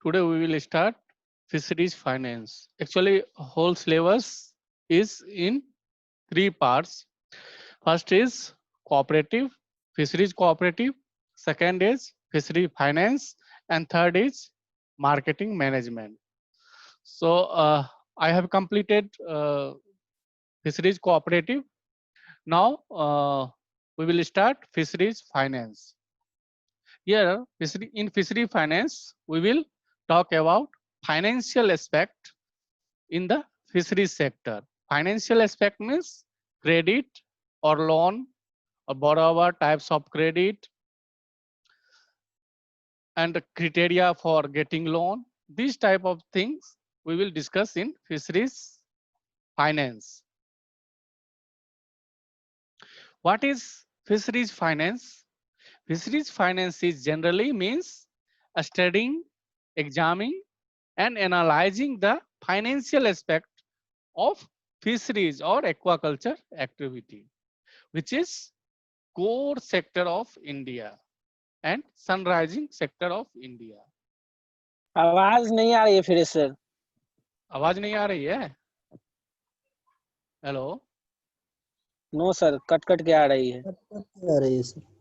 Today we will start fisheries finance. Actually, whole syllabus is in three parts. First is cooperative, fisheries cooperative. Second is fishery finance, and third is marketing management. So I have completed fisheries cooperative. Now we will start fisheries finance. Here, in fishery finance, we will talk about financial aspect in the fisheries sector. Financial aspect means credit or loan or borrower, types of credit, and the criteria for getting loan. These type of things we will discuss in fisheries finance. What is fisheries finance? Fisheries finance is generally means studying, examining, and analyzing the financial aspect of fisheries or aquaculture activity, which is core sector of India and sunrising sector of India. आवाज नहीं आ रही है फिर से। आवाज नहीं आ रही है? Hello, no sir, cut cut के आ रही है। आ रही है sir.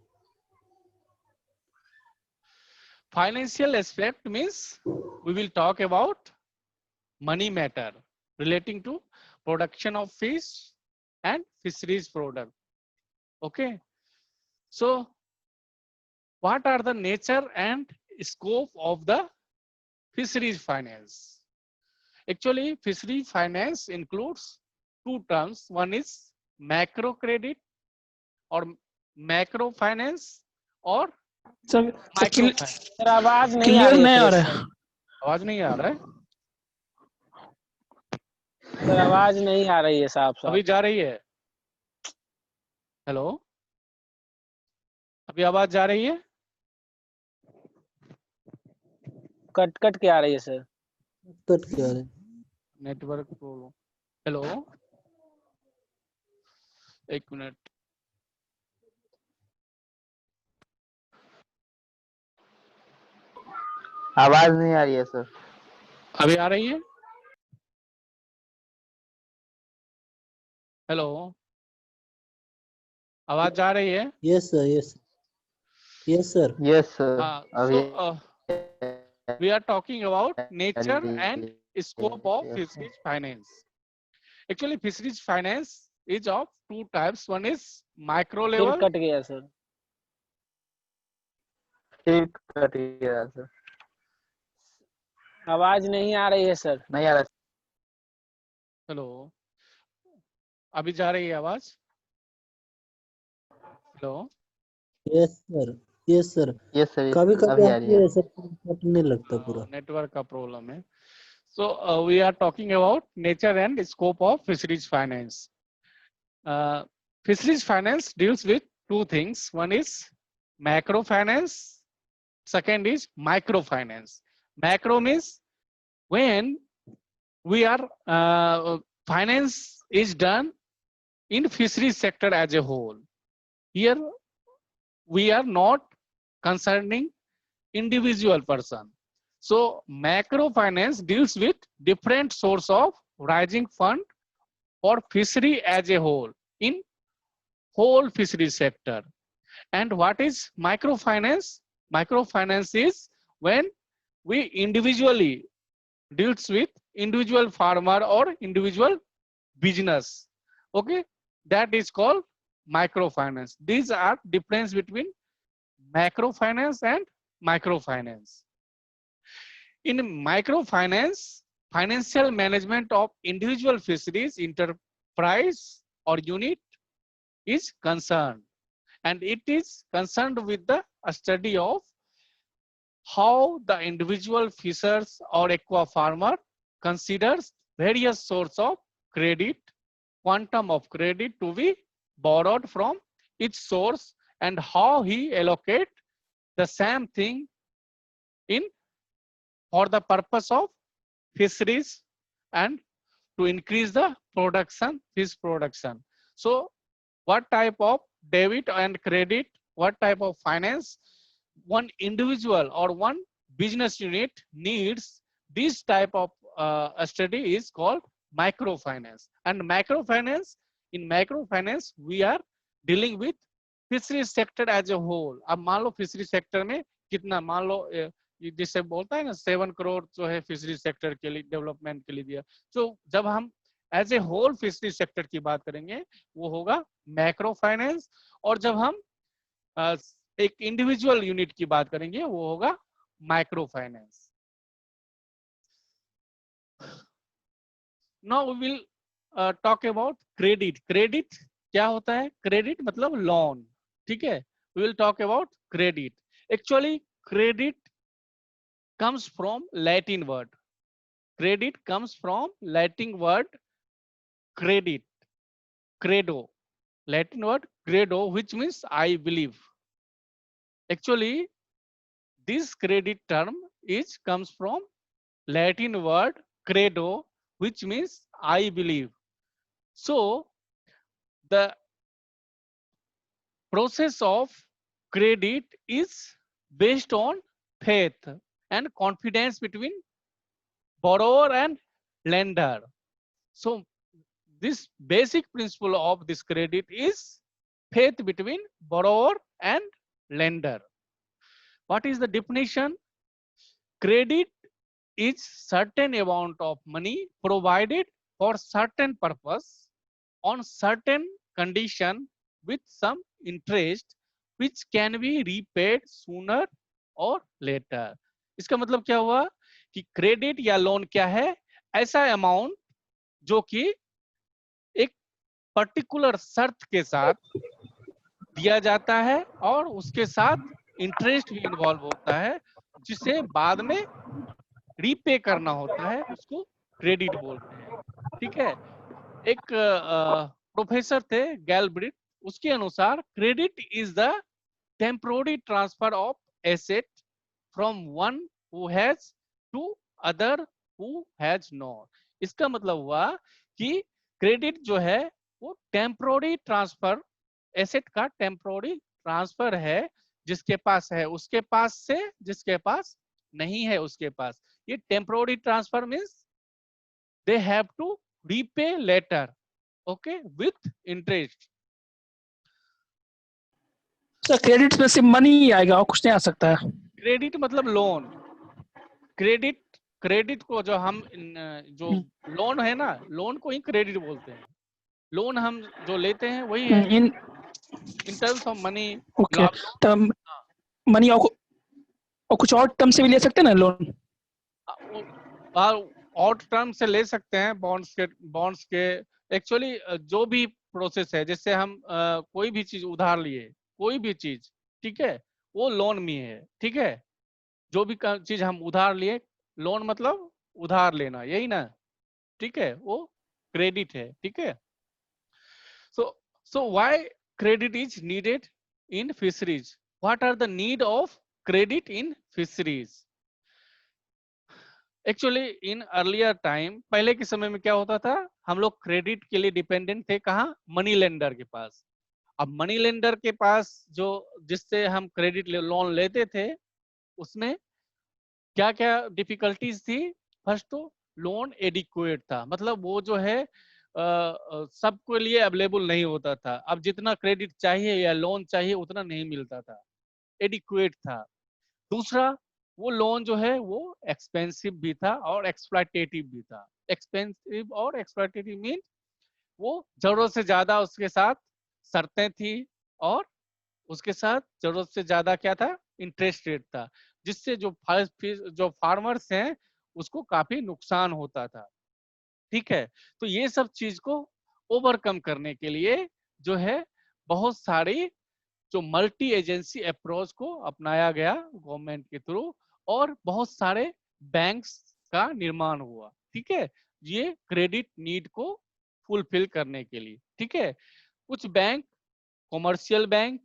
financial aspect means we will talk about money matter relating to production of fish and fisheries product. Okay, so what are the nature and scope of the fisheries finance? Actually, fishery finance includes two terms. One is macro credit or macro finance or micro finance. Sir आवाज नहीं आ clear रही है नहीं आ फिर रहा से। है। आवाज नहीं आ रहा है? सर आवाज नहीं आ रही है साहब साहब। अभी जा रही है? हेलो, अभी आवाज जा रही है? कट कट के आ रही है सर। कट क्या है? Network problem. हेलो, एक मिनट। आवाज नहीं आ रही है सर। अभी आ रही है? हेलो, आवाज जा रही है? Yes sir, yes sir. Yes sir. हाँ, अभी so we are talking about nature and scope of fisheries finance. Actually, fisheries finance is of two types. One is micro फिर level. कट गया सर। ठीक cut गया sir. आवाज नहीं आ रही है सर। नहीं आ रहा। हेलो, अभी जा रही है आवाज? Hello, yes sir, yes sir. Yes sir. कभी कभी अभी आ रही है। ऐसा कटने लगता पूरा। नेटवर्क का प्रॉब्लम है। So we are talking about nature and scope of fisheries finance. Fisheries finance deals with two things. One is macro finance. Second is microfinance. Macro means when we are finance is done in fisheries sector as a whole. Here we are not concerning individual person. So macrofinance deals with different source of rising fund for fishery as a whole in whole fishery sector. And what is microfinance? Microfinance is when we individually deals with individual farmer or individual business. Okay, that is called microfinance. These are difference between macrofinance and microfinance. In microfinance, financial management of individual fisheries enterprise or unit is concerned, and it is concerned with the study of how the individual fishers or aqua farmer considers various source of credit, quantum of credit to be borrowed from each source, and how he allocate the same thing in for the purpose of fisheries and to increase the production, fish production. So what type of debit and credit, what type of finance one individual or one business unit needs this type of study is called microfinance. And microfinance, in microfinance we are dealing with fishery sector as a whole. अब मान लो fishery sector में कितना, मान लो जिसे बोलता है ना 7 करोड़ जो है फिशरी सेक्टर के लिए डेवलपमेंट के लिए दिया। तो जब हम as a whole fishery sector की बात करेंगे वो होगा मैक्रो फाइनेंस, और जब हम एक इंडिविजुअल यूनिट की बात करेंगे वो होगा micro finance. Now we will talk about credit. Credit क्या होता है? क्रेडिट मतलब लोन, ठीक है। We will talk about credit. Actually credit comes from Latin word. Credit comes from Latin word credit, credo, Latin word credo, which means I believe. Actually, this credit term is comes from Latin word credo, which means I believe. So the process of credit is based on faith and confidence between borrower and lender. So this basic principle of this credit is faith between borrower and lender. What is the definition? Credit is certain amount of money provided for certain purpose on certain condition with some interest which can be repaid sooner or later. इसका मतलब क्या हुआ कि credit या loan क्या है? ऐसा amount जो कि एक पर्टिकुलर शर्त के साथ दिया जाता है और उसके साथ इंटरेस्ट भी इन्वॉल्व होता है, जिसे बाद में रीपे करना होता है, उसको क्रेडिट बोलते हैं, ठीक है। एक प्रोफेसर थे गैलब्रिट, उसके अनुसार credit is the temporary transfer of asset from one who has to other who has not. इसका मतलब हुआ कि क्रेडिट जो है वो टेम्पोररी ट्रांसफर, एसेट का टेम्पोररी ट्रांसफर है, जिसके पास है उसके पास से, जिसके पास नहीं है उसके पास। ये temporary transfer means they have to repay later, okay, with interest. Sir credit में सिर्फ मनी ही आएगा और कुछ नहीं आ सकता है? क्रेडिट मतलब लोन। क्रेडिट, क्रेडिट को जो हम जो लोन है ना, लोन को ही क्रेडिट बोलते हैं। लोन हम जो लेते हैं वही है in terms of money. Okay, तो मनी और कुछ और टर्म से भी ले सकते हैं ना लोन? और टर्म से ले सकते हैं, बॉन्ड्स के एक्चुअली जो भी प्रोसेस है, जैसे हम कोई भी चीज उधार लिए, कोई भी चीज, ठीक है, वो लोन में है, ठीक है। जो भी चीज हम उधार लिए, लोन मतलब उधार लेना, यही ना, ठीक है, वो क्रेडिट है, ठीक है। So why credit is needed in fisheries? What are the need of credit in fisheries? Actually in earlier time, पहले के समय में क्या होता था, हम लोग क्रेडिट के लिए डिपेंडेंट थे कहाँ? मनी लेंडर के पास। अब मनी लेंडर के पास जो, जिससे हम क्रेडिट लोन लेते थे, उसमें क्या क्या डिफिकल्टीज थी? फर्स्ट तो लोन एडिक्वेट था, मतलब वो जो है सबके लिए अवेलेबल नहीं होता था। अब जितना क्रेडिट चाहिए या लोन चाहिए उतना नहीं मिलता था, एडिक्वेट था। दूसरा, वो लोन जो है वो एक्सपेंसिव भी था और एक्सप्लॉयटेटिव भी था। एक्सपेंसिव और एक्सप्लॉयटेटिव मीन वो जरूरत से ज्यादा उसके साथ शर्तें थी, और उसके साथ जरूरत से ज्यादा क्या था? इंटरेस्ट रेट था, जिससे जो फार्मर्स हैं उसको काफी नुकसान होता था, ठीक है। तो ये सब चीज को ओवरकम करने के लिए जो है बहुत सारी जो मल्टी एजेंसी अप्रोच को अपनाया गया गवर्नमेंट के थ्रू, और बहुत सारे बैंक्स का निर्माण हुआ, ठीक है, ये क्रेडिट नीड को फुलफिल करने के लिए, ठीक है। कुछ बैंक कॉमर्शियल बैंक,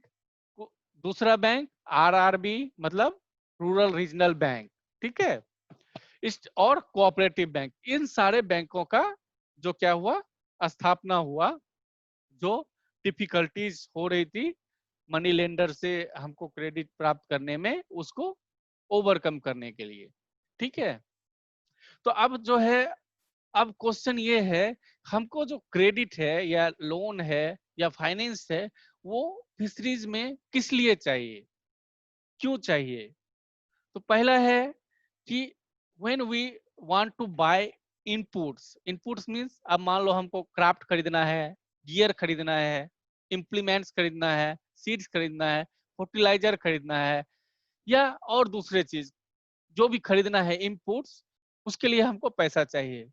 दूसरा बैंक आरआरबी मतलब रूरल रीजनल बैंक, ठीक है, इस और कोऑपरेटिव बैंक, इन सारे बैंकों का जो क्या हुआ, स्थापना हुआ। जो डिफिकल्टीज हो रही थी मनी लेंडर से हमको क्रेडिट प्राप्त करने में, उसको ओवरकम करने के लिए। ठीक है, तो अब जो है, अब क्वेश्चन ये है, हमको जो क्रेडिट है या लोन है या फाइनेंस है वो फिशरीज में किस लिए चाहिए, क्यों चाहिए? तो पहला है कि when we want to buy inputs means, अब मान लो हमको क्राफ्ट खरीदना है, गियर खरीदना है, इम्प्लीमेंट्स खरीदना है, सीड्स खरीदना है, फर्टिलाइजर खरीदना है, या और दूसरे चीज जो भी खरीदना है इनपुट्स, उसके लिए हमको पैसा चाहिए।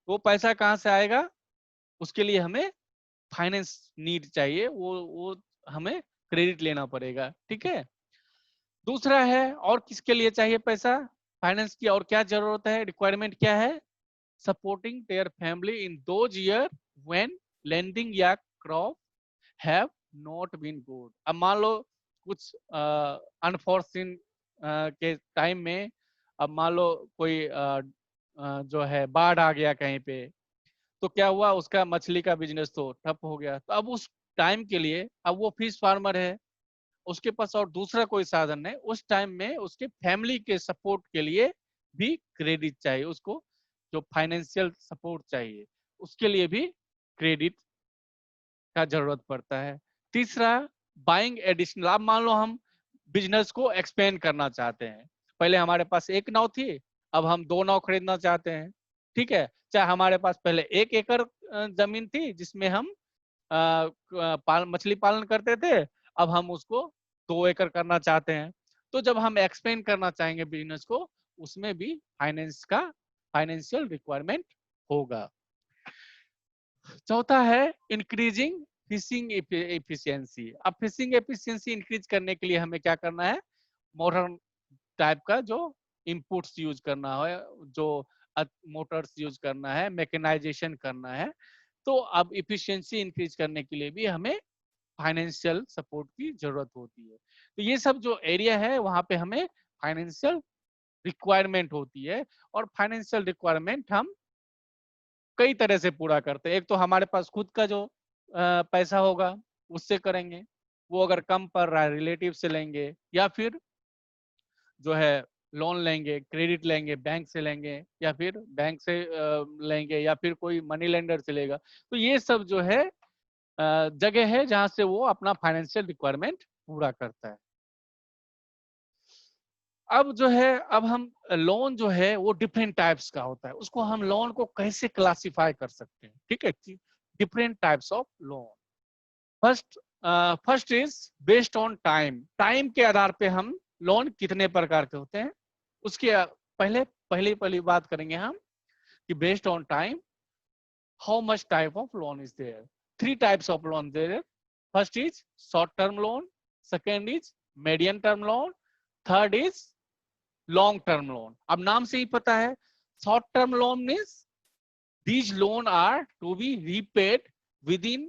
वो पैसा कहाँ से आएगा? उसके लिए हमें फाइनेंस नीड चाहिए, वो हमें क्रेडिट लेना पड़ेगा। ठीक है, दूसरा है, और किसके लिए चाहिए पैसा, फाइनेंस की और क्या जरूरत है, रिक्वायरमेंट क्या है? Supporting their family in those year when landing या crop have not been good. अब मान लो कुछ अनफॉर्चून के टाइम में, अब मान लो कोई जो है बाढ़ आ गया कहीं पे, तो क्या हुआ, उसका मछली का बिजनेस तो ठप हो गया। तो अब उस टाइम के लिए, अब वो फिश फार्मर है, उसके पास और दूसरा कोई साधन नहीं, उस टाइम में उसके फैमिली के सपोर्ट के लिए भी क्रेडिट चाहिए उसको, जो फाइनेंशियल सपोर्ट चाहिए उसके लिए भी क्रेडिट का जरूरत पड़ता है। तीसरा, बाइंग एडिशनल। अब मान लो हम बिजनेस को एक्सपेंड करना चाहते हैं, पहले हमारे पास एक नाव थी, अब हम 2 नाव खरीदना चाहते हैं। ठीक है, चाहे हमारे पास पहले 1 एकड़ जमीन थी जिसमें हम मछली पालन करते थे, अब हम उसको 2 एकड़ करना चाहते हैं। तो जब हम एक्सपेंड करना चाहेंगे बिजनेस को, उसमें भी फाइनेंशियल रिक्वायरमेंट होगा। चौथा है इंक्रीजिंग फिशिंग एफिशिएंसी। अब फिशिंग एफिशिएंसी इंक्रीज करने के लिए हमें क्या करना है? मॉडर्न टाइप का जो इनपुट्स यूज करना है, जो मोटर्स यूज करना है, मैकेनाइजेशन करना है। तो अब इफिशिएंसी इंक्रीज करने के लिए भी हमें फाइनेंशियल सपोर्ट की जरूरत होती है। तो ये सब जो एरिया है वहां पे हमें फाइनेंशियल रिक्वायरमेंट होती है, और फाइनेंशियल रिक्वायरमेंट हम कई तरह से पूरा करते हैं। एक तो हमारे पास खुद का जो पैसा होगा उससे करेंगे, वो अगर कम पड़ रहा है रिलेटिव से लेंगे, या फिर जो है लोन लेंगे, क्रेडिट लेंगे, बैंक से लेंगे, या फिर बैंक से लेंगे, या फिर कोई मनी लेंडर से लेगा। तो ये सब जो है जगह है जहां से वो अपना फाइनेंशियल रिक्वायरमेंट पूरा करता है। अब जो है, अब हम लोन जो है वो डिफरेंट टाइप्स का होता है, उसको हम लोन को कैसे क्लासिफाई कर सकते हैं? ठीक है, different types of loan. First is based on time. Time के आधार पे हम लोन कितने प्रकार के होते हैं उसके पहली बात करेंगे हम कि based on time how much type of loan is there. 3 types of loan there. First is short term loan, second is medium term loan, third is long term loan. अब नाम से ही पता है, short term loan means these loan are to be repaid within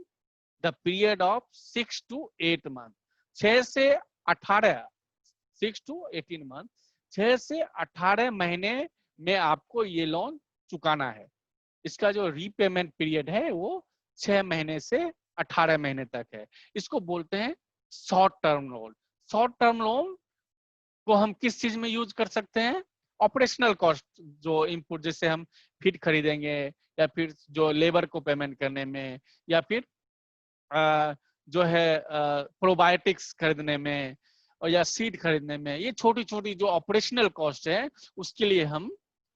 the period of 6 to 8 months। 6 से 18 6 to 18 month, 6 से 18 महीने में आपको ये लोन चुकाना है। इसका जो रीपेमेंट पीरियड है वो 6 महीने से 18 महीने तक है। इसको बोलते हैं short term loan. Short term loan को हम किस चीज में यूज कर सकते हैं? ऑपरेशनल कॉस्ट, जो इनपुट जैसे हम फीड खरीदेंगे, या फिर जो लेबर को पेमेंट करने में, या फिर जो है प्रोबायोटिक्स खरीदने में, और या सीड खरीदने में, ये छोटी छोटी जो ऑपरेशनल कॉस्ट है उसके लिए हम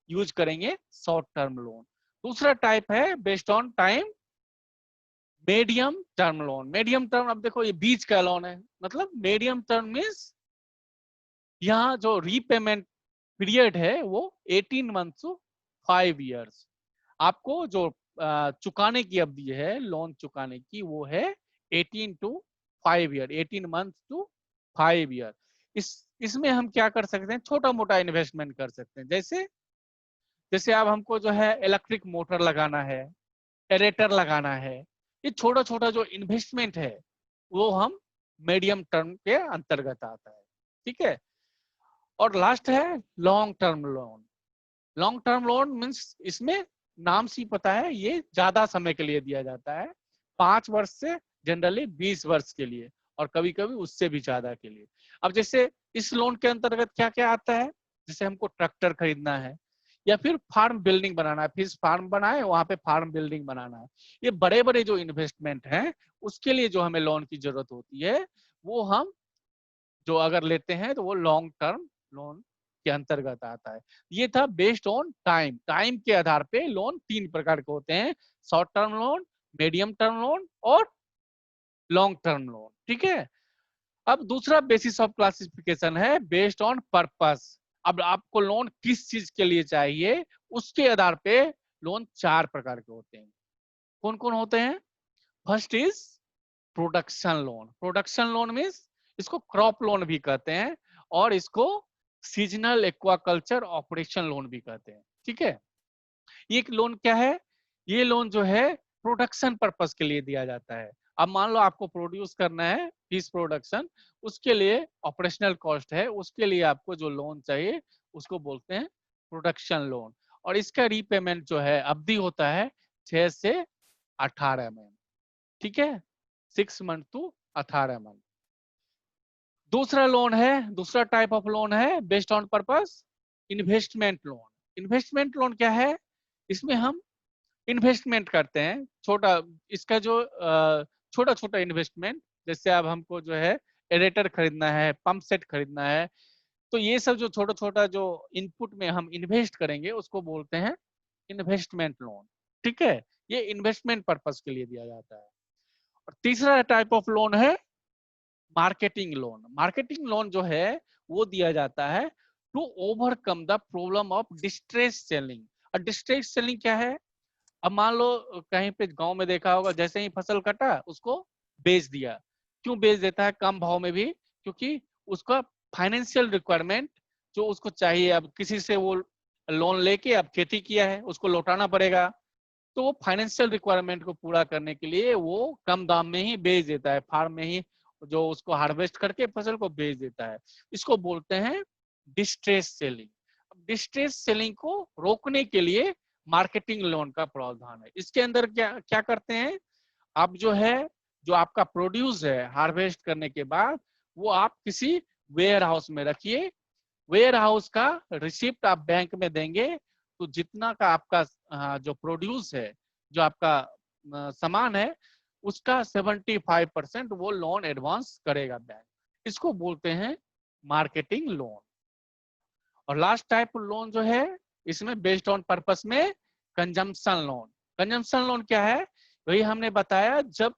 यूज करेंगे शॉर्ट टर्म लोन। दूसरा टाइप है based on time medium term loan. Medium term, अब देखो ये बीच का लोन है, मतलब मीडियम टर्म मीन्स यहाँ जो रीपेमेंट पीरियड है वो 18 मंथ टू 5 इयर्स। आपको जो चुकाने की अवधि है लोन चुकाने की वो है 18 to 5 year, 18 month to 5 year. इसमें हम क्या कर सकते हैं? छोटा मोटा इन्वेस्टमेंट कर सकते हैं। जैसे अब हमको जो है इलेक्ट्रिक मोटर लगाना है, एरेटर लगाना है, ये छोटा छोटा जो इन्वेस्टमेंट है वो हम मीडियम टर्म के अंतर्गत आता है। ठीक है, और लास्ट है long term loan. Long term loan means इसमें नाम से ही पता है ये ज्यादा समय के लिए दिया जाता है, 5 वर्ष से जनरली 20 वर्ष के लिए, और कभी कभी उससे भी ज्यादा के लिए। अब जैसे इस लोन के अंतर्गत क्या क्या आता है, जैसे हमको ट्रैक्टर खरीदना है या फिर फार्म बिल्डिंग बनाना है, फिर फार्म बनाए वहां पे फार्म बिल्डिंग बनाना है, ये बड़े बड़े जो इन्वेस्टमेंट हैं उसके लिए जो हमें लोन की जरूरत होती है वो हम जो अगर लेते हैं तो वो लॉन्ग टर्म लोन के अंतर्गत आता है। ये था बेस्ड ऑन टाइम, टाइम के आधार पे लोन 3 प्रकार के होते हैं, short term loan, medium term loan और लॉन्ग टर्म लोन। ठीक है, अब दूसरा बेसिस ऑफ क्लासिफिकेशन है बेस्ड ऑन पर्पस। अब आपको लोन किस चीज के लिए चाहिए उसके आधार पे लोन 4 प्रकार के होते हैं। कौन कौन होते हैं? First is production loan. Production loan means इसको क्रॉप लोन भी कहते हैं और इसको सीजनल एक्वाकल्चर ऑपरेशन लोन भी कहते हैं। ठीक है, ये लोन क्या है? ये लोन जो है प्रोडक्शन पर्पस के लिए दिया जाता है। अब मान लो आपको प्रोड्यूस करना है फिश प्रोडक्शन, उसके लिए ऑपरेशनल कॉस्ट है, उसके लिए आपको जो लोन चाहिए उसको बोलते हैं प्रोडक्शन लोन। और इसका रीपेमेंट जो है अवधि होता है 6 से 18 महीने। ठीक है, 6 मंथ टू 18 मंथ। दूसरा लोन है, दूसरा टाइप ऑफ लोन है based on purpose, investment loan. Investment loan क्या है? इसमें हम इन्वेस्टमेंट करते हैं छोटा, इसका जो छोटा छोटा इन्वेस्टमेंट, जैसे अब हमको जो है एरेटर खरीदना है, पंप सेट खरीदना है, तो ये सब जो छोटा छोटा जो इनपुट में हम इन्वेस्ट करेंगे उसको बोलते हैं इन्वेस्टमेंट लोन। ठीक है, ये इन्वेस्टमेंट पर्पस के लिए दिया जाता है। और तीसरा टाइप ऑफ लोन है मार्केटिंग लोन। मार्केटिंग लोन जो है वो दिया जाता है to overcome the problem of distress selling. और डिस्ट्रेस सेलिंग क्या है? अब मान लो कहीं पे गांव में देखा होगा, जैसे ही फसल कटा उसको बेच दिया। क्यों बेच देता है कम भाव में भी? क्योंकि उसका फाइनेंशियल रिक्वायरमेंट जो उसको चाहिए, अब किसी से वो लोन लेके अब खेती किया है उसको लौटाना पड़ेगा, तो वो फाइनेंशियल रिक्वायरमेंट को पूरा करने के लिए वो कम दाम में ही बेच देता है, फार्म में ही जो उसको हार्वेस्ट करके फसल को बेच देता है। इसको बोलते हैं डिस्ट्रेस सेलिंग। डिस्ट्रेस सेलिंग को रोकने के लिए मार्केटिंग लोन का प्रावधान है। इसके अंदर क्या क्या करते हैं? आप जो है जो आपका प्रोड्यूस है हार्वेस्ट करने के बाद वो आप किसी वेयर हाउस में रखिए, वेयर हाउस का रिसिप्ट आप बैंक में देंगे, तो जितना का आपका जो प्रोड्यूस है, जो आपका सामान है, उसका 75% वो लोन एडवांस करेगा बैंक। इसको बोलते हैं मार्केटिंग लोन। और लास्ट टाइप लोन जो है इसमें बेस्ड ऑन पर्पस में कंजम्पशन लोन। कंजम्पशन लोन क्या है? वही हमने बताया, जब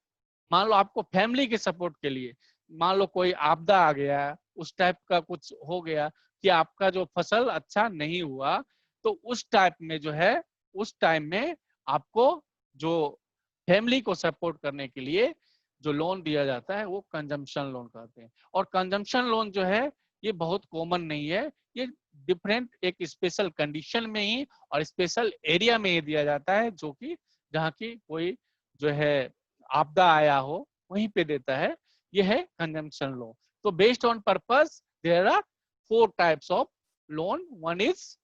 मान लो आपको फैमिली के सपोर्ट के लिए, मान लो कोई आपदा आ गया, उस टाइप का कुछ हो गया कि आपका जो फसल अच्छा नहीं हुआ, तो उस टाइप में जो है उस टाइम में आपको जो फैमिली को सपोर्ट करने के लिए जो लोन दिया जाता है वो कंजम्पशन लोन कहते हैं। और कंजम्पशन लोन जो है ये बहुत कॉमन नहीं है, ये डिफरेंट एक स्पेशल कंडीशन में ही और स्पेशल एरिया में ही दिया जाता है, जो कि जहाँ की कोई जो है आपदा आया हो वहीं पे देता है। ये है कंजम्पशन लोन। तो based on purpose there are 4 types of loan. One is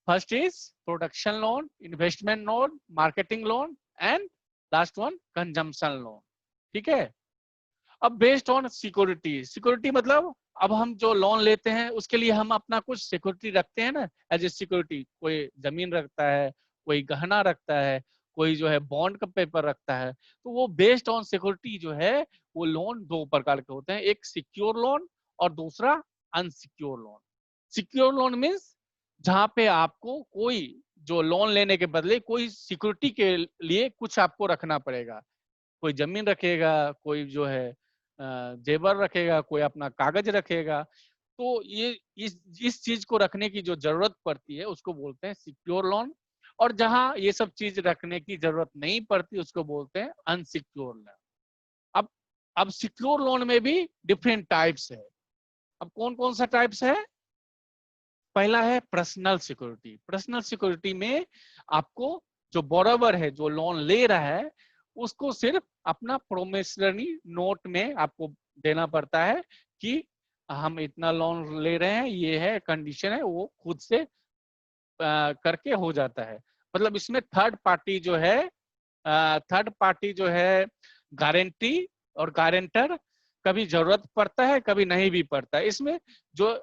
first is production loan, investment loan, marketing loan and last one consumption loan. ठीक है, अब बेस्ड ऑन सिक्योरिटी। सिक्योरिटी मतलब अब हम जो लोन लेते हैं उसके लिए हम अपना कुछ सिक्योरिटी रखते हैं ना, एज ए सिक्योरिटी। कोई जमीन रखता है, कोई गहना रखता है, कोई जो है बॉन्ड का पेपर रखता है। तो वो बेस्ड ऑन सिक्योरिटी जो है वो लोन 2 प्रकार के होते हैं, एक सिक्योर लोन और दूसरा unsecure loan. Secure loan means जहां पे आपको कोई जो लोन लेने के बदले कोई सिक्योरिटी के लिए कुछ आपको रखना पड़ेगा। कोई जमीन रखेगा, कोई जो है जेवर रखेगा, कोई अपना कागज रखेगा। तो ये इस चीज को रखने की जो जरूरत पड़ती है उसको बोलते हैं सिक्योर लोन। और जहां ये सब चीज रखने की जरूरत नहीं पड़ती उसको बोलते हैं अनसिक्योर लोन। अब सिक्योर लोन में भी डिफरेंट टाइप्स है। अब कौन कौन सा टाइप्स है? पहला है पर्सनल सिक्योरिटी। पर्सनल सिक्योरिटी में आपको जो बोरोवर है जो लोन ले रहा है उसको सिर्फ अपना प्रोमिसरी नोट में आपको देना पड़ता है कि हम इतना लोन ले रहे हैं, ये है कंडीशन है, वो खुद से करके हो जाता है। मतलब इसमें थर्ड पार्टी जो है गारंटी और गारंटर कभी जरूरत पड़ता है, कभी नहीं भी पड़ता है। इसमें जो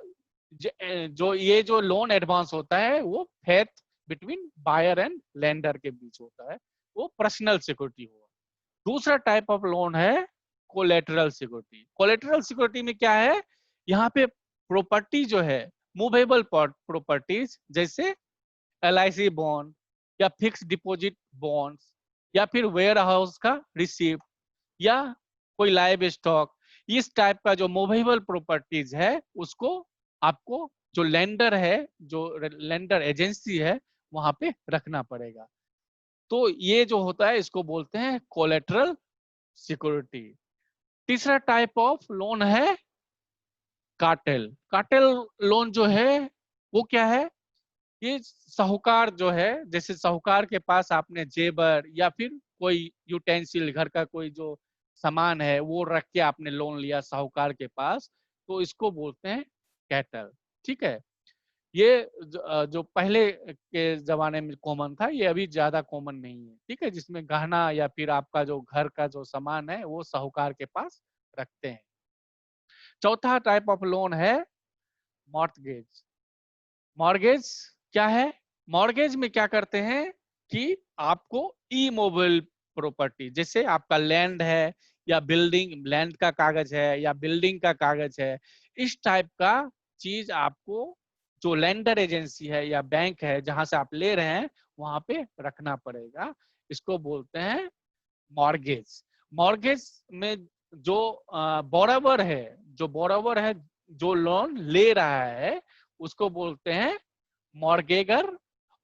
जो ये जो लोन एडवांस होता है वो faith between buyer and lender के बीच होता है, वो पर्सनल सिक्योरिटी हुआ। दूसरा टाइप ऑफ लोन है कोलेटरल सिक्योरिटी। कोलेटरल सिक्योरिटी में क्या है, यहाँ पे प्रॉपर्टी जो है मूवेबल प्रॉपर्टीज जैसे LIC बॉन्ड या फिक्स डिपॉजिट बॉन्ड्स या फिर वेयर हाउस का रिसीप्ट या कोई लाइव स्टॉक, इस टाइप का जो मूवेबल प्रॉपर्टीज है उसको आपको जो लेंडर है, जो लेंडर एजेंसी है, वहां पे रखना पड़ेगा। तो ये जो होता है इसको बोलते हैं कोलेटरल सिक्योरिटी। तीसरा टाइप ऑफ लोन है कार्टेल। कार्टेल लोन जो है वो क्या है, ये साहूकार जो है, जैसे साहूकार के पास आपने जेबर या फिर कोई यूटेंसिल, घर का कोई जो सामान है वो रख के आपने लोन लिया साहूकार के पास, तो इसको बोलते हैं कैटल। ठीक है, ये जो पहले के जमाने में कॉमन था, ये अभी ज्यादा कॉमन नहीं है। ठीक है, जिसमें गहना या फिर आपका जो घर का जो सामान है वो साहूकार के पास रखते हैं। चौथा टाइप ऑफ लोन है मॉर्टगेज। मॉर्गेज क्या है, मॉर्गेज में क्या करते हैं कि आपको इमोबल प्रॉपर्टी, जैसे आपका लैंड है या बिल्डिंग, लैंड का कागज है या बिल्डिंग का कागज है, इस टाइप का चीज आपको जो लैंडर एजेंसी है या बैंक है जहां से आप ले रहे हैं वहां पे रखना पड़ेगा। इसको बोलते हैं मॉर्गेज। मॉर्गेज में जो बोरोवर है, जो बोरोवर है, जो लोन ले रहा है, उसको बोलते हैं मॉर्गेगर,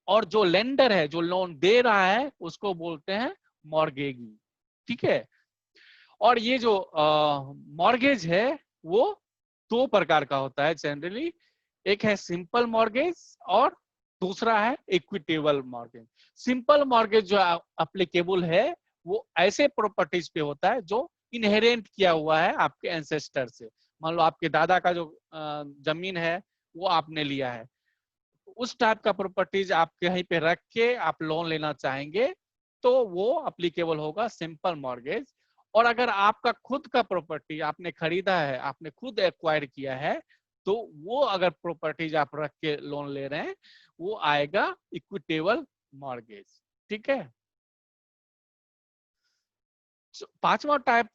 और जो लेंडर है, जो लोन दे रहा है, उसको बोलते हैं मॉर्गेगी। ठीक है, और ये जो मॉर्गेज है वो दो प्रकार का होता है जनरली, एक है सिंपल मॉर्गेज और दूसरा है इक्विटेबल मॉर्गेज। सिंपल मॉर्गेज जो एप्लीकेबल है वो ऐसे प्रॉपर्टीज पे होता है जो इनहेरेंट किया हुआ है आपके एंसेस्टर से। मान लो आपके दादा का जो जमीन है वो आपने लिया है, उस टाइप का प्रॉपर्टीज आप कहीं पे रख के आप लोन लेना चाहेंगे तो वो एप्लीकेबल होगा सिंपल मॉर्गेज। और अगर आपका खुद का प्रॉपर्टी आपने खरीदा है, आपने खुद एक्वायर किया है, तो वो अगर प्रॉपर्टीज आप रख के लोन ले रहे हैं वो आएगा इक्विटेबल मॉर्गेज। ठीक है, पांचवा टाइप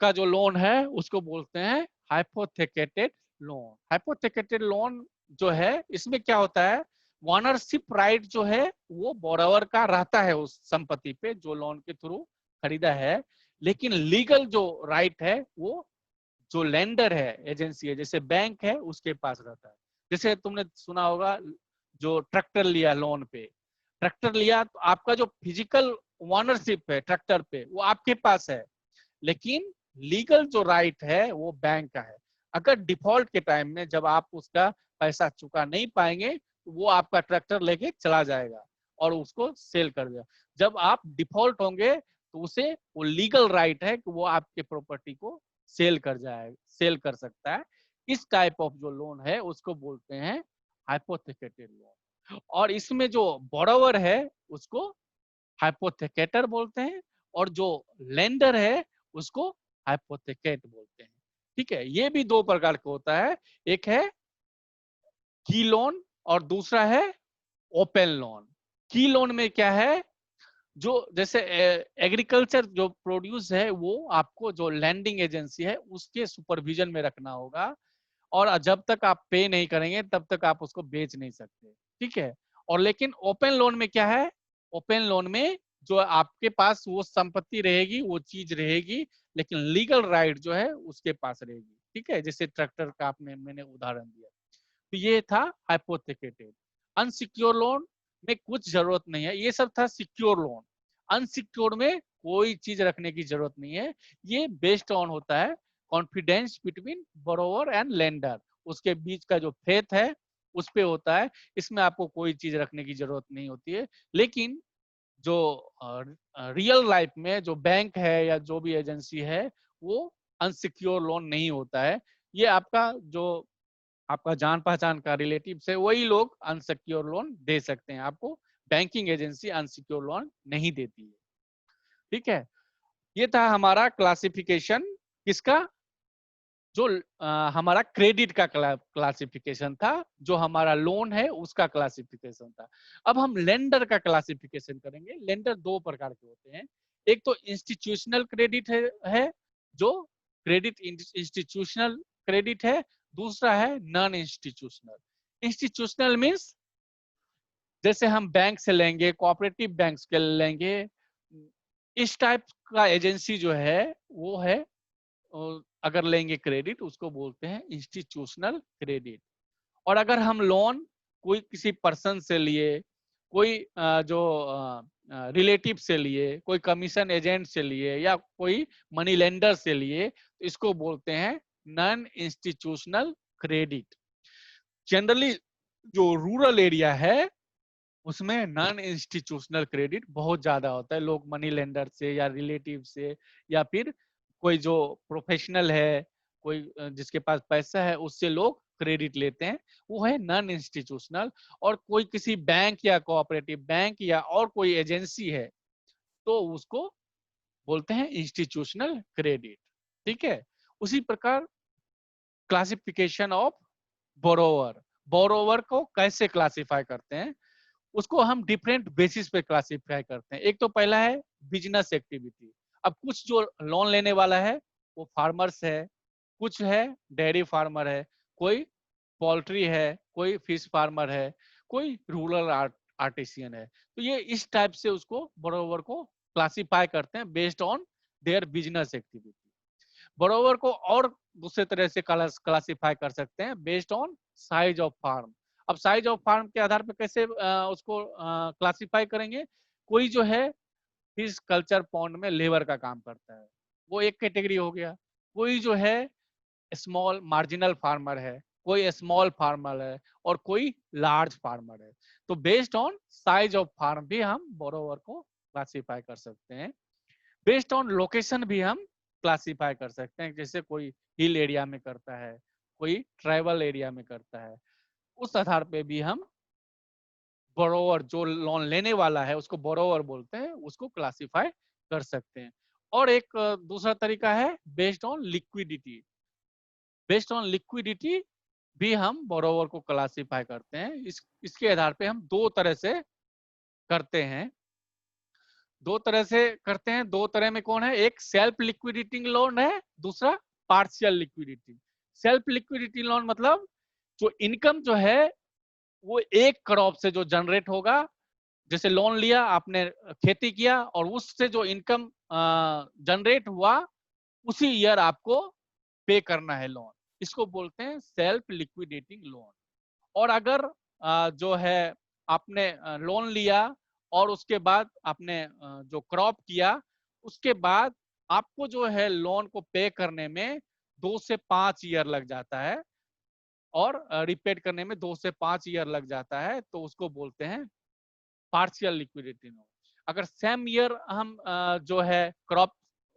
का जो लोन है उसको बोलते हैं हाइपोथेकेटेड लोन। हाइपोथेकेटेड लोन जो है इसमें क्या होता है, ओनरशिप राइट जो है वो बोरोवर का रहता है उस संपत्ति पे जो लोन के थ्रू खरीदा है, लेकिन लीगल जो राइट है वो जो लेंडर है, एजेंसी है, जैसे बैंक है, उसके पास रहता है। जैसे तुमने सुना होगा जो ट्रैक्टर लिया लोन पे, ट्रैक्टर लिया तो आपका जो फिजिकल ओनरशिप है ट्रैक्टर पे वो आपके पास है, लेकिन लीगल जो राइट है वो बैंक का है। अगर डिफॉल्ट के टाइम में जब आप उसका पैसा चुका नहीं पाएंगे तो वो आपका ट्रैक्टर लेके चला जाएगा और उसको सेल कर देगा। जब आप डिफॉल्ट होंगे तो उसे वो लीगल राइट है कि वो आपके प्रॉपर्टी को सेल कर जाएगा, सेल कर सकता है। इस टाइप ऑफ जो लोन है उसको बोलते हैं हाइपोथेकेटेड लोन। और इसमें जो बोरोवर है उसको हाइपोथेकेटर बोलते हैं और जो लेंडर है उसको हाइपोथेकेट बोलते हैं। ठीक है, ये भी दो प्रकार का होता है, एक है की लोन और दूसरा है ओपन लोन। की लोन में क्या है, जो जैसे एग्रीकल्चर जो प्रोड्यूस है वो आपको जो लैंडिंग एजेंसी है उसके सुपरविजन में रखना होगा, और जब तक आप पे नहीं करेंगे तब तक आप उसको बेच नहीं सकते। ठीक है, और लेकिन ओपन लोन में क्या है, ओपन लोन में जो आपके पास वो संपत्ति रहेगी, वो चीज रहेगी, लेकिन लीगल राइट जो है उसके पास रहेगी। ठीक है, जैसे ट्रैक्टर का मैंने उदाहरण दिया। तो ये था हाइपोथेकेटेड। अनसिक्योर लोन में कुछ जरूरत नहीं है, ये सब था सिक्योर लोन। अनसिक्योर में कोई चीज रखने की जरूरत नहीं है, ये बेस्ड ऑन होता है confidence between borrower and lender, उसके बीच का जो फेथ है उस पे होता है। इसमें आपको कोई चीज रखने की जरूरत नहीं होती है। लेकिन जो रियल लाइफ में जो बैंक है या जो भी एजेंसी है वो अनसिक्योर लोन नहीं होता है। ये आपका जो आपका जान पहचान का रिलेटिव है वही लोग अनसिक्योर लोन दे सकते हैं आपको, बैंकिंग एजेंसी अनसिक्योर लोन नहीं देती है। ठीक है, ये था हमारा क्लासिफिकेशन किसका, जो हमारा क्रेडिट का क्लासिफिकेशन था, जो हमारा लोन है उसका क्लासिफिकेशन था। अब हम लेंडर का क्लासिफिकेशन करेंगे। लेंडर दो प्रकार के होते हैं, एक तो इंस्टीट्यूशनल क्रेडिट है जो क्रेडिट इंस्टीट्यूशनल क्रेडिट है, दूसरा है नॉन इंस्टीट्यूशनल। इंस्टीट्यूशनल मीन्स जैसे हम बैंक से लेंगे, कोऑपरेटिव बैंक के लेंगे, इस टाइप का एजेंसी जो है वो है, अगर लेंगे क्रेडिट उसको बोलते हैं इंस्टीट्यूशनल क्रेडिट। और अगर हम लोन कोई किसी पर्सन से लिए, कोई जो रिलेटिव से लिए, कोई कमीशन एजेंट से लिए, या कोई मनी लेंडर से लिए, तो इसको बोलते हैं नॉन इंस्टीट्यूशनल क्रेडिट। जनरली जो रूरल एरिया है उसमें नॉन इंस्टीट्यूशनल क्रेडिट बहुत ज्यादा होता है। लोग मनी लेंडर से या रिलेटिव से या फिर कोई जो प्रोफेशनल है, कोई जिसके पास पैसा है, उससे लोग क्रेडिट लेते हैं, वो है नॉन इंस्टीट्यूशनल। और कोई किसी बैंक या कोऑपरेटिव बैंक या और कोई एजेंसी है तो उसको बोलते हैं इंस्टीट्यूशनल क्रेडिट। ठीक है। उसी प्रकार क्लासिफिकेशन ऑफ बोरोवर, बोरोवर को कैसे क्लासिफाई करते हैं, उसको हम डिफरेंट बेसिस पे क्लासिफाई करते हैं। एक तो पहला है बिजनेस एक्टिविटी। अब कुछ जो लोन लेने वाला है वो फार्मर्स है, कुछ है डेयरी फार्मर है, कोई पोल्ट्री है, कोई फिश फार्मर है, कोई रूरल आर्टिसियन है। तो ये इस टाइप से उसको बोरोवर को क्लासिफाई करते हैं based on their business activity. Borrower को और दूसरे तरह से क्लासिफाई कर सकते हैं based on size of farm. अब साइज ऑफ फार्म के आधार पर कैसे उसको क्लासिफाई करेंगे, कोई जो है फिश कल्चर पॉन्ड में लेबर का काम करता है, वो एक कैटेगरी हो गया। कोई जो है स्मॉल मार्जिनल फार्मर है, कोई स्मॉल फार्मर है, और कोई लार्ज फार्मर है। तो based on size of farm भी हम बोरोवर को क्लासिफाई कर सकते हैं। बेस्ड ऑन लोकेशन भी हम क्लासिफाई कर सकते हैं, जैसे कोई हिल एरिया में करता है, कोई ट्राइबल एरिया में करता है, उस आधार पे भी हम बोरोवर, जो लोन लेने वाला है उसको बोरोवर बोलते हैं, उसको क्लासिफाई कर सकते हैं। और एक दूसरा तरीका है based on liquidity. Based on liquidity भी हम बोरोवर को क्लासिफाई करते हैं। इसके आधार पे हम दो तरह से करते हैं, दो तरह से करते हैं। दो तरह में कौन है, एक सेल्फ लिक्विडिटी लोन है, दूसरा partial liquidity. Self liquidity loan मतलब जो इनकम जो है वो एक क्रॉप से जो जनरेट होगा, जैसे लोन लिया आपने, खेती किया, और उससे जो इनकम जनरेट हुआ उसी ईयर आपको पे करना है लोन, इसको बोलते हैं सेल्फ लिक्विडेटिंग लोन। और अगर जो है आपने लोन लिया और उसके बाद आपने जो क्रॉप किया, उसके बाद आपको जो है लोन को पे करने में 2 से 5 ईयर लग जाता है, और रिपेड करने में 2 से 5 ईयर लग जाता है, तो उसको बोलते हैं पार्शियल लिक्विडिटी लोन। अगर सेम ईयर हम जो है क्रॉप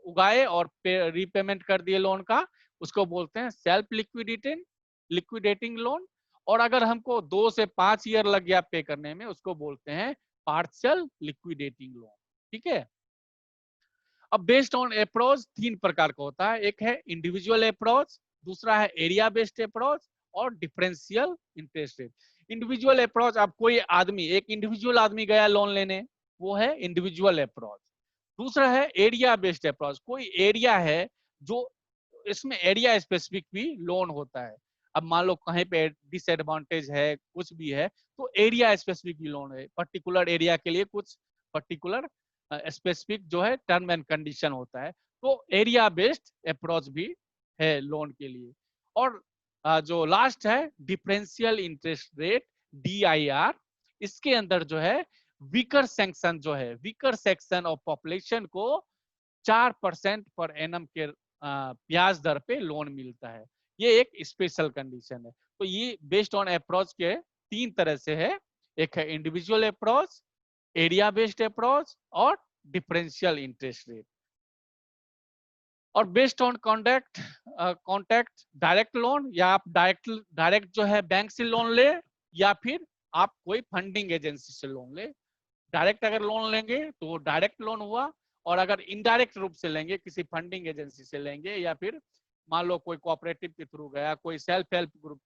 उगाए और रीपेमेंट कर दिए लोन का, उसको बोलते हैं सेल्फ लिक्विडेटिंग लोन। और अगर हमको 2 से 5 ईयर लग गया पे करने में, उसको बोलते हैं पार्शियल लिक्विडेटिंग लोन। ठीक है। अब बेस्ड ऑन अप्रोच 3 प्रकार का होता है, एक है इंडिविजुअल अप्रोच, दूसरा है एरिया बेस्ड अप्रोच, और differential interest rate. Individual approach, अब कोई आदमी, एक इंडिविजुअल आदमी गया लोन लेने, वो है इंडिविजुअल अप्रोच। दूसरा है एरिया बेस्ड अप्रोच, कोई एरिया है जो, इसमें एरिया स्पेसिफिक भी लोन होता है। अब मान लो कहीं पे डिसएडवांटेज है, कुछ भी है, तो एरिया स्पेसिफिक भी लोन है। पर्टिकुलर एरिया के लिए कुछ पर्टिकुलर स्पेसिफिक जो है टर्म एंड कंडीशन होता है, तो एरिया बेस्ड अप्रोच भी है लोन के लिए। और जो लास्ट है डिफरेंशियल इंटरेस्ट रेट, DIR, इसके अंदर जो है वीकर सेक्शन जो है, वीकर सेक्शन ऑफ पॉपुलेशन को 4% पर एनम के ब्याज दर पे लोन मिलता है। ये एक स्पेशल कंडीशन है। तो ये बेस्ड ऑन अप्रोच के 3 तरह से है, एक है individual approach, area based approach, और डिफरेंशियल इंटरेस्ट रेट। और based on contact direct loan, या आप डायरेक्ट जो है बैंक से लोन ले, या फिर आप कोई फंडिंग एजेंसी से लोन ले। डायरेक्ट अगर लोन लेंगे तो वो डायरेक्ट लोन हुआ, और अगर इनडायरेक्ट रूप से लेंगे, किसी फंडिंग एजेंसी से लेंगे या फिर मान लो कोई कोऑपरेटिव के थ्रू गया, कोई सेल्फ हेल्प ग्रुप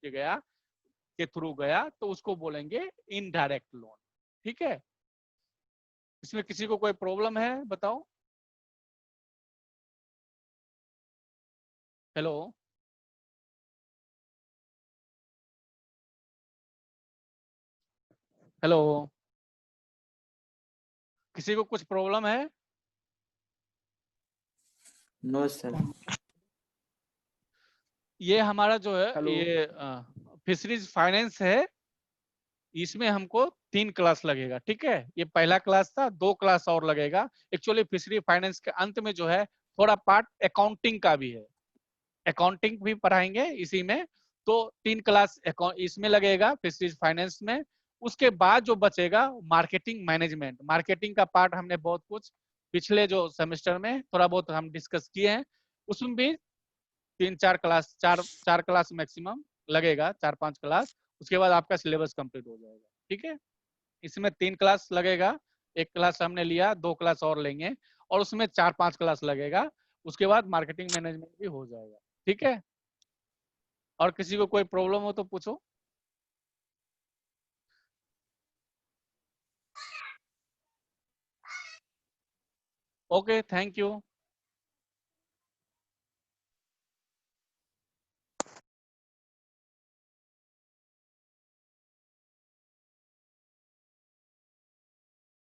के थ्रू गया, तो उसको बोलेंगे इनडायरेक्ट लोन। ठीक है, इसमें किसी को कोई प्रॉब्लम है बताओ। हेलो, हेलो, किसी को कुछ प्रॉब्लम है? No sir. ये हमारा जो है हेलो। ये फिशरीज फाइनेंस है, इसमें हमको 3 क्लास लगेगा। ठीक है, ये पहला क्लास था, 2 क्लास और लगेगा। एक्चुअली फिशरी फाइनेंस के अंत में जो है थोड़ा पार्ट अकाउंटिंग का भी है, अकाउंटिंग भी पढ़ाएंगे इसी में। तो 3 क्लास इसमें लगेगा फिशरीज फाइनेंस में। उसके बाद जो बचेगा मार्केटिंग मैनेजमेंट। मार्केटिंग का पार्ट हमने बहुत कुछ पिछले जो सेमेस्टर में थोड़ा बहुत हम डिस्कस किए हैं, उसमें भी 3-4 क्लास, चार क्लास मैक्सिमम लगेगा, 4-5 क्लास। उसके बाद आपका सिलेबस कंप्लीट हो जाएगा। ठीक है, इसमें 3 क्लास लगेगा, 1 क्लास हमने लिया, 2 क्लास और लेंगे, और उसमें 4-5 क्लास लगेगा। उसके बाद मार्केटिंग मैनेजमेंट भी हो जाएगा। ठीक है, और किसी को कोई प्रॉब्लम हो तो पूछो। Okay, thank you.